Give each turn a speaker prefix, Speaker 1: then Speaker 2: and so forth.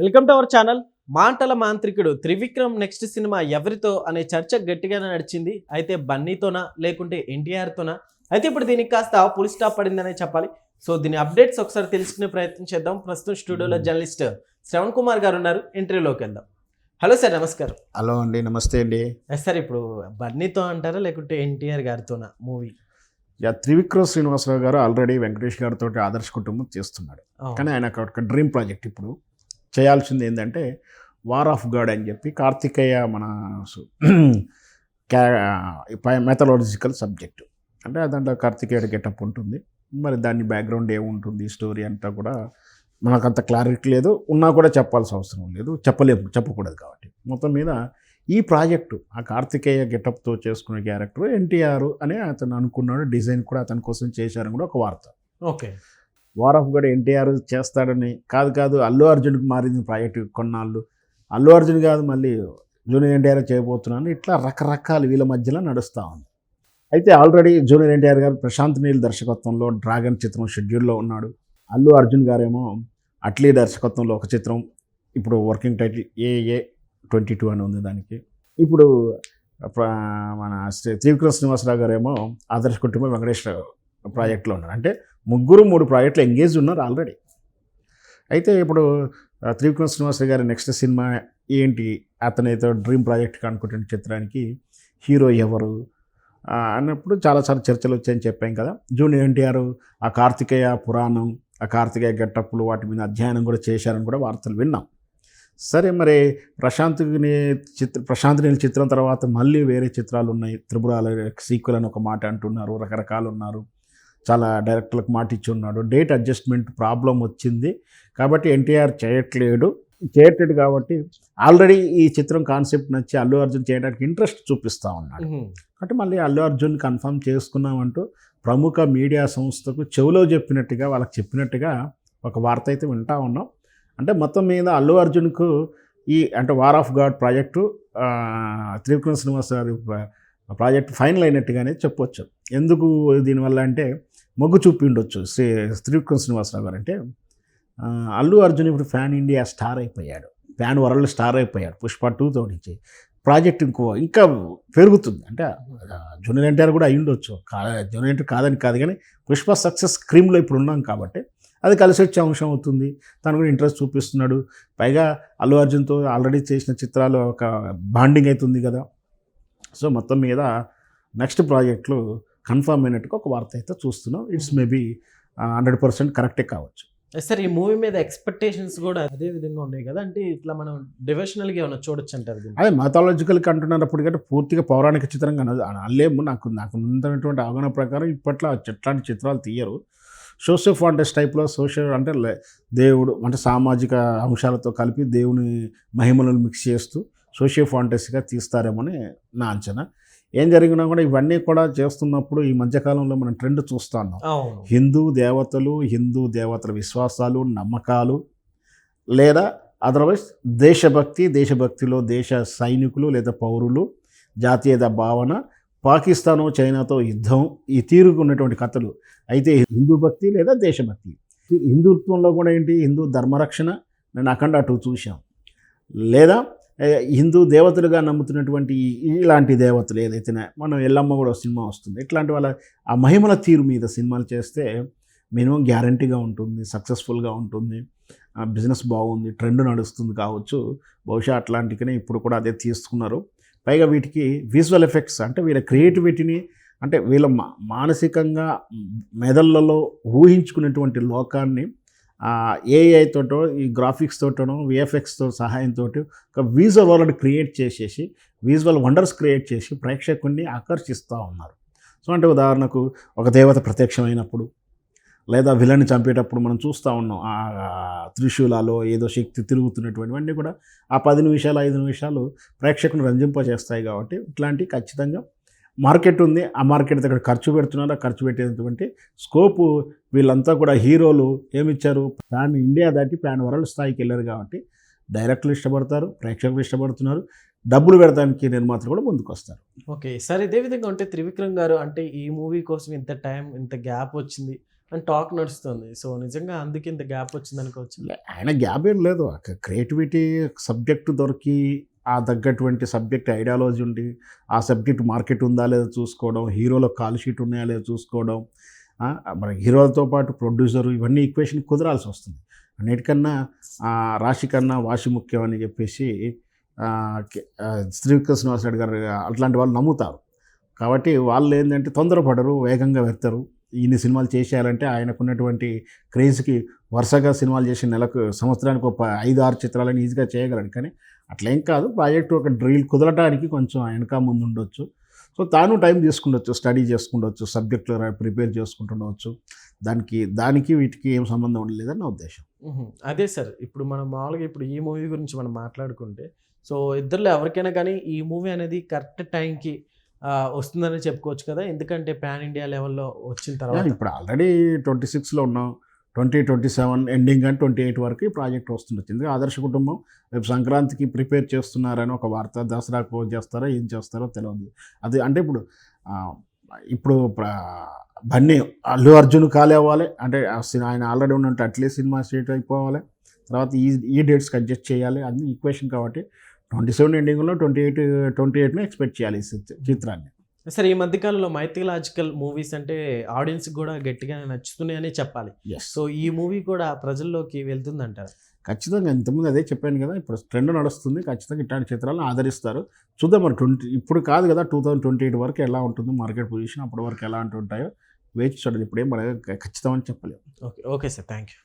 Speaker 1: Welcome to our channel. మాటల మాంత్రికుడు Trivikram next cinema ఎవరితో అనే చర్చ గట్టిగానే నడిచింది. అయితే బన్నీతోనా లేకుంటే ఎన్టీఆర్తోనా? అయితే ఇప్పుడు దీనికి కాస్త పులి స్టాప్ పడిందనే చెప్పాలి. సో దీని అప్డేట్స్ ఒకసారి తెలుసుకునే ప్రయత్నం చేద్దాం. ప్రస్తుతం స్టూడియోలో జర్నలిస్ట్ శ్రవణ్ కుమార్ గారు ఉన్నారు. ఇంటర్వ్యూలోకి వెళ్దాం. హలో సార్, నమస్కారం.
Speaker 2: హలో అండి, నమస్తే అండి.
Speaker 1: సార్, ఇప్పుడు బన్నీతో అంటారా లేకుంటే ఎన్టీఆర్ గారితోనా మూవీ?
Speaker 2: త్రివిక్రమ్ శ్రీనివాసరావు గారు ఆల్రెడీ వెంకటేష్ గారితో ఆదర్శ కుటుంబం చేస్తున్నాడు. కానీ ఆయన ఒక డ్రీమ్ ప్రాజెక్ట్ ఇప్పుడు చేయాల్సింది ఏంటంటే వార్ ఆఫ్ గాడ్ అని చెప్పి కార్తికేయ మన మెథలాజికల్ సబ్జెక్టు. అంటే దాంట్లో కార్తికేయుడు గెటప్ ఉంటుంది. మరి దాని బ్యాక్గ్రౌండ్ ఏముంటుంది, స్టోరీ అంతా కూడా మనకంత క్లారిటీ లేదు, ఉన్నా కూడా చెప్పాల్సిన అవసరం లేదు, చెప్పకూడదు కాబట్టి. మొత్తం మీద ఈ ప్రాజెక్టు ఆ కార్తికేయ గెటప్తో చేసుకునే క్యారెక్టర్ ఎన్టీఆర్ అని అతను అనుకున్నాడు. డిజైన్ కూడా అతని కోసం చేశారని కూడా ఒక వార్త.
Speaker 1: Okay,
Speaker 2: war of God NTR చేస్తాడని కాదు అల్లు అర్జున్కి మారింది ప్రాజెక్టు. కొన్నాళ్ళు అల్లు అర్జున్ కాదు, మళ్ళీ జూనియర్ ఎన్టీఆర్ చేయబోతున్నాను. ఇట్లా రకరకాల వీళ్ళ మధ్యలో నడుస్తూ ఉంది. అయితే ఆల్రెడీ జూనియర్ ఎన్టీఆర్ గారు ప్రశాంత్ నీల్ దర్శకత్వంలో డ్రాగన్ చిత్రం షెడ్యూల్లో ఉన్నాడు. అల్లు అర్జున్ గారేమో అట్లీ దర్శకత్వంలో ఒక చిత్రం ఇప్పుడు వర్కింగ్ టైటిల్ AA22 అని ఉంది దానికి. ఇప్పుడు మన త్రివిక్రమ్ శ్రీనివాసరావు గారేమో ఆదర్శ కుటుంబం వెంకటేశ్వర ప్రాజెక్టులో ఉన్నారు. అంటే ముగ్గురు 3 ప్రాజెక్టులు ఎంగేజ్ ఉన్నారు ఆల్రెడీ. అయితే ఇప్పుడు త్రివిక్రమ్ శ్రీనివాసరావు గారి నెక్స్ట్ సినిమా ఏంటి, అతనైతే డ్రీమ్ ప్రాజెక్ట్కి అనుకుంటున్న చిత్రానికి హీరో ఎవరు అన్నప్పుడు చాలాసార్లు చర్చలు వచ్చాయని చెప్పాం కదా. జూనియర్ ఎన్టీఆర్ ఆ కార్తికేయ పురాణం, ఆ కార్తికేయ గెటప్పులు వాటి మీద అధ్యయనం కూడా చేశారని కూడా వార్తలు విన్నాం. సరే, మరి ప్రశాంత్ నీల్ చిత్రం తర్వాత మళ్ళీ వేరే చిత్రాలు ఉన్నాయి. త్రిపురాల సీక్వెల్ అని ఒక మాట అంటున్నారు, రకరకాలు ఉన్నారు. చాలా డైరెక్టర్లకు మాట ఇచ్చి ఉన్నాడు. డేట్ అడ్జస్ట్మెంట్ ప్రాబ్లం వచ్చింది కాబట్టి ఎన్టీఆర్ చేయట్లేడు కాబట్టి ఆల్రెడీ ఈ చిత్రం కాన్సెప్ట్ నచ్చి అల్లు అర్జున్ చేయడానికి ఇంట్రెస్ట్ చూపిస్తూ ఉన్నాడు. కాబట్టి మళ్ళీ అల్లు అర్జున్ కన్ఫర్మ్ చేసుకున్నామంటూ ప్రముఖ మీడియా సంస్థకు చెవులో వాళ్ళకి చెప్పినట్టుగా ఒక వార్త అయితే వింటూ ఉన్నాం. అంటే మొత్తం మీద అల్లు అర్జున్కు అంటే war of God project Trivikram Srinivas గారి ప్రాజెక్ట్ ఫైనల్ అయినట్టుగానే చెప్పొచ్చు. ఎందుకు దీనివల్ల అంటే మొగ్గు చూపి ఉండొచ్చు త్రివిక్రమ్ శ్రీనివాసరావు గారు. అంటే అల్లు అర్జున్ ఇప్పుడు ఫ్యాన్ ఇండియా స్టార్ అయిపోయాడు, ఫ్యాన్ వరల్డ్ స్టార్ అయిపోయాడు. పుష్ప 2తో నుంచి ప్రాజెక్ట్ ఇంకా పెరుగుతుంది. అంటే జూనియర్ ఎన్టీఆర్ కూడా అయి ఉండొచ్చు, జూనియర్ ఎన్టీఆర్ కాదని కాదు, కానీ పుష్ప సక్సెస్ స్క్రీమ్లో ఇప్పుడు ఉన్నాం కాబట్టి అది కలిసి వచ్చే అంశం అవుతుంది. తను కూడా ఇంట్రెస్ట్ చూపిస్తున్నాడు. పైగా అల్లు అర్జున్తో ఆల్రెడీ చేసిన చిత్రాలు ఒక బాండింగ్ అవుతుంది కదా. సో మొత్తం మీద నెక్స్ట్ ప్రాజెక్టులు కన్ఫర్మ్ అయినట్టుగా ఒక వార్త అయితే చూస్తున్నాం. ఇట్స్ మేబీ 100% కరెక్టే కావచ్చు.
Speaker 1: సార్, ఈ మూవీ మీద ఎక్స్పెక్టేషన్స్ కూడా అదే విధంగా ఉన్నాయి కదా. అంటే ఇట్లా మనం డివోషనల్గా ఏమైనా చూడొచ్చు అంటారు?
Speaker 2: అదే మైథాలజికల్కి అంటున్నప్పుడు కంటే పూర్తిగా పౌరాణిక చిత్రంగా అల్లేము. నాకు ఉన్నటువంటి అవగాహన ప్రకారం ఇప్పట్లో అట్లాంటి చిత్రాలు తీయరు. సోషియో ఫాంటసీ టైప్లో అంటే దేవుడు అంటే సామాజిక అంశాలతో కలిపి దేవుని మహిమలను మిక్స్ చేస్తూ సోషియో ఫాంటసీగా తీస్తారేమోని నా అంచనా. ఏం జరిగినా కూడా ఇవన్నీ కూడా చేస్తున్నప్పుడు ఈ మధ్యకాలంలో మనం ట్రెండ్ చూస్తున్నాం. హిందూ దేవతల విశ్వాసాలు, నమ్మకాలు, లేదా అదర్వైజ్ దేశభక్తిలో దేశ సైనికులు లేదా పౌరులు, జాతీయత భావన, పాకిస్తాను చైనాతో యుద్ధం, ఈ తీరుకు ఉన్నటువంటి కథలు. అయితే హిందూ భక్తి లేదా దేశభక్తి, హిందుత్వంలో కూడా ఏంటి, హిందూ ధర్మరక్షణ నేను అఖండ 2 చూసాం. లేదా హిందూ దేవతలుగా నమ్ముతున్నటువంటి ఇలాంటి దేవతలు ఏదైతే మనం ఎల్లమ్మ కూడా సినిమా వస్తుంది. ఇట్లాంటి వాళ్ళ ఆ మహిమల తీరు మీద సినిమాలు చేస్తే మినిమం గ్యారంటీగా ఉంటుంది, సక్సెస్ఫుల్గా ఉంటుంది, బిజినెస్ బాగుంది, ట్రెండ్ నడుస్తుంది కావచ్చు. బహుశా అట్లాంటికనే ఇప్పుడు కూడా అదే తీసుకున్నారు. పైగా వీటికి విజువల్ ఎఫెక్ట్స్ అంటే వీళ్ళ క్రియేటివిటీని, అంటే వీళ్ళ మానసికంగా మెదళ్ళలో ఊహించుకునేటువంటి లోకాన్ని AI తోటో ఈ గ్రాఫిక్స్ తోటనో VFX సహాయంతో ఒక విజువల్ వరల్డ్ క్రియేట్ చేసేసి, విజువల్ వండర్స్ క్రియేట్ చేసి ప్రేక్షకుడిని ఆకర్షిస్తూ ఉన్నారు. సో అంటే ఉదాహరణకు ఒక దేవత ప్రత్యక్షమైనప్పుడు లేదా విలన్ని చంపేటప్పుడు మనం చూస్తూ ఉన్నాం. ఆ త్రిశూలాలో ఏదో శక్తి తిరుగుతున్నటువంటివన్నీ కూడా ఆ 10 నిమిషాలు 5 నిమిషాలు ప్రేక్షకుని రంజింపజేస్తాయి. కాబట్టి ఇట్లాంటివి ఖచ్చితంగా మార్కెట్ ఉంది. ఆ మార్కెట్ దగ్గర ఖర్చు పెడుతున్నారు. ఆ ఖర్చు పెట్టేటువంటి స్కోపు వీళ్ళంతా కూడా హీరోలు ఏమిచ్చారు, ప్యాన్ ఇండియా దాటి ప్యాన్ వరల్డ్ స్థాయికి వెళ్ళారు. కాబట్టి డైరెక్టర్లు ఇష్టపడతారు, ప్రేక్షకులు ఇష్టపడుతున్నారు, డబ్బులు పెడతానికి నిర్మాతలు కూడా ముందుకు వస్తారు.
Speaker 1: ఓకే సార్, ఇదే విధంగా ఉంటే త్రివిక్రమ్ గారు అంటే ఈ మూవీ కోసం ఇంత టైం, ఇంత గ్యాప్ వచ్చింది అని టాక్ నడుస్తుంది. సో నిజంగా అందుకే ఇంత గ్యాప్ వచ్చింది అనుకోవచ్చు.
Speaker 2: ఆయన గ్యాప్ ఏం లేదు. క్రియేటివిటీ సబ్జెక్టు దొరికి ఆ తగ్గటువంటి సబ్జెక్ట్ ఐడియాలజీ ఉండి ఆ సబ్జెక్ట్ మార్కెట్ ఉందా లేదా చూసుకోవడం, హీరోలకు కాల్ షీట్ ఉన్నాయా లేదా చూసుకోవడం, మన హీరోలతో పాటు ప్రొడ్యూసరు ఇవన్నీ ఈక్వేషన్ కుదరాల్సి వస్తుంది. అన్నిటికన్నా రాశి కన్నా వాసి ముఖ్యం అని చెప్పేసి శ్రీవిక్రమ్ శ్రీనివాస్ రెడ్డి గారు అట్లాంటి వాళ్ళు నమ్ముతారు. కాబట్టి వాళ్ళు ఏంటంటే తొందరపడరు, వేగంగా వెళ్తారు. ఇన్ని సినిమాలు చేసేయాలంటే ఆయనకున్నటువంటి క్రేజ్కి వరుసగా సినిమాలు చేసి నెలకు సంవత్సరానికి ఒక 5-6 చిత్రాలను ఈజీగా చేయగలడు. కానీ అట్లేం కాదు, ప్రాజెక్టు ఒక డ్రీల్ కుదరటానికి కొంచెం వెనక ముందు ఉండొచ్చు. సో తాను టైం తీసుకుండొచ్చు, స్టడీ చేసుకుండొచ్చు, సబ్జెక్టులు ప్రిపేర్ చేసుకుంటుండవచ్చు. దానికి వీటికి ఏం సంబంధం ఉండలేదని నా ఉద్దేశం.
Speaker 1: అదే సార్, ఇప్పుడు మనం మామూలుగా ఇప్పుడు ఈ మూవీ గురించి మనం మాట్లాడుకుంటే, సో ఇద్దరిలో ఎవరికైనా కానీ ఈ మూవీ అనేది కరెక్ట్ టైంకి వస్తుందని చెప్పుకోవచ్చు కదా. ఎందుకంటే పాన్ ఇండియా లెవెల్లో వచ్చిన తర్వాత
Speaker 2: ఇప్పుడు ఆల్రెడీ 26లో ఉన్నాం. 2027 ఎండింగ్ అని 28 వరకు ఈ ప్రాజెక్ట్ వస్తుండొచ్చు. ఎందుకంటే ఆదర్శ కుటుంబం రేపు సంక్రాంతికి ప్రిపేర్ చేస్తున్నారని ఒక వార్త, దసరాకు పోజ్ చేస్తారో ఏం చేస్తారో తెలియదు. అది అంటే ఇప్పుడు బన్నీ అల్లు అర్జున్ ఖాళీ అవ్వాలి అంటే ఆయన ఆల్రెడీ ఉన్నట్టు అట్లీస్ట్ సినిమా స్టేట్ అయిపోవాలి. తర్వాత ఈ డేట్స్కి అడ్జస్ట్ చేయాలి. అది ఈక్వేషన్. కాబట్టి 27 ఎండింగ్లో 28ను ఎక్స్పెక్ట్ చేయాలి ఈ చిత్రాన్ని.
Speaker 1: సార్ ఈ మధ్యకాలంలో మైథలాజికల్ మూవీస్ అంటే ఆడియన్స్కి కూడా గట్టిగా నచ్చుతున్నాయని చెప్పాలి. సో ఈ మూవీ కూడా ప్రజల్లోకి వెళ్తుందంటారు?
Speaker 2: ఖచ్చితంగా. ఇంతకుముందు అదే చెప్పాను కదా, ఇప్పుడు ట్రెండ్ నడుస్తుంది. ఖచ్చితంగా ఇట్లాంటి చిత్రాలను ఆదరిస్తారు. చూద్దాం మరి ఇప్పుడు కాదు కదా, 2028 వరకు ఎలా ఉంటుంది మార్కెట్ పొజిషన్, అప్పటి వరకు ఎలా ఉంటుంటాయో వేచి చూడాలి. ఇప్పుడేం మనం ఖచ్చితమని చెప్పలేము.
Speaker 1: Okay sir, thank you.